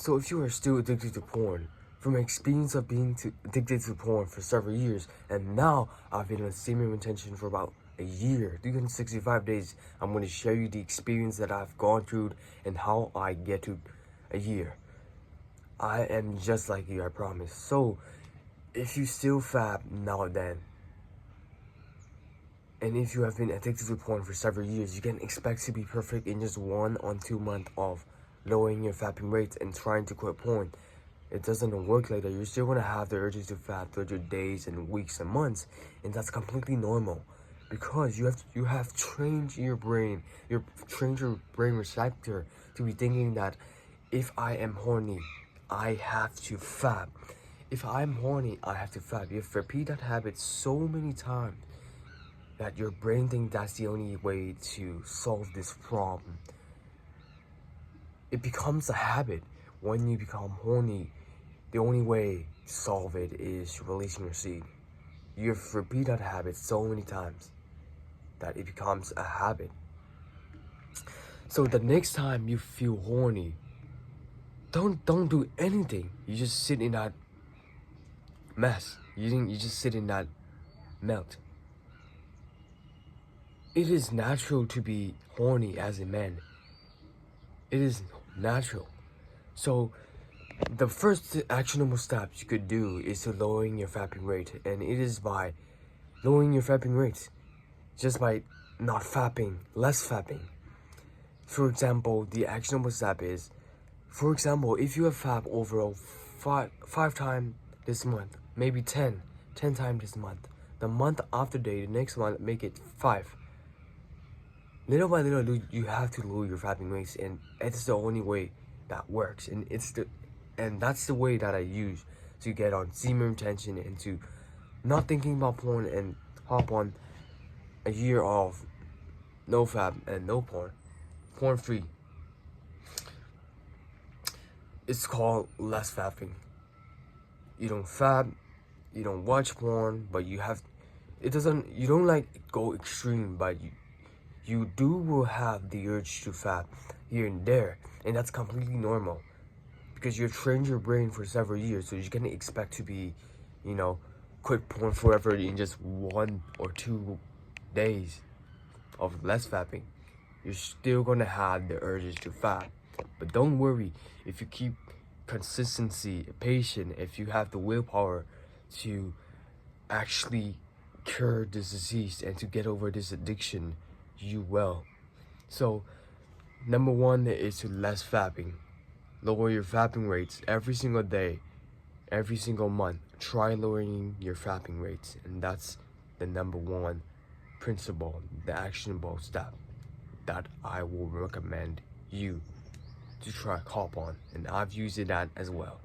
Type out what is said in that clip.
So if you are still addicted to porn, from my experience of being addicted to porn for several years, and now I've been on semen retention for about a year, 365 days, I'm going to share you the experience that I've gone through and how I get to a year. I am just like you, I promise. So, if you still fab now and then, and if you have been addicted to porn for several years, you can expect to be perfect in just 1 or 2 months of lowering your fapping rates and trying to quit porn. It doesn't work like that. You're still gonna have the urges to fap throughout your days and weeks and months, and that's completely normal, because you have trained your brain, trained your brain receptor to be thinking that if I am horny, I have to fap. If I'm horny, I have to fap. You have to repeat that habit so many times that your brain thinks that's the only way to solve this problem. It becomes a habit. When you become horny, the only way to solve it is releasing your seed. You have to repeat that habit so many times that it becomes a habit. So the next time you feel horny, don't do anything. You just sit in that mess. You just sit in that melt. It is natural to be horny as a man. It is natural. So the first actionable steps you could do is to lowering your fapping rate, and it is by lowering your fapping rate just by not fapping, less fapping. For example, the actionable step is, for example, if you have fap overall five times this month, maybe 10 times this month, the month after the next month, make it 5. Little by little, you have to lower your fapping rates, and it's the only way that works, and that's the way that I use to get on semen retention and to not thinking about porn and hop on a year of no fap and no porn free. It's called less fapping. You don't fap, you don't watch porn, but you don't like go extreme, but you will have the urge to fap here and there, and that's completely normal, because you've trained your brain for several years, so you can expect to be, quit porn forever in just 1 or 2 days of less fapping. You're still gonna have the urges to fap, but don't worry. If you keep consistency, patient, if you have the willpower to actually cure this disease and to get over this addiction, you will. So number 1 is to less fapping. Lower your fapping rates every single day, every single month. Try lowering your fapping rates, and that's the number 1 principle, the actionable step that I will recommend you to try hop on, and I've used that as well.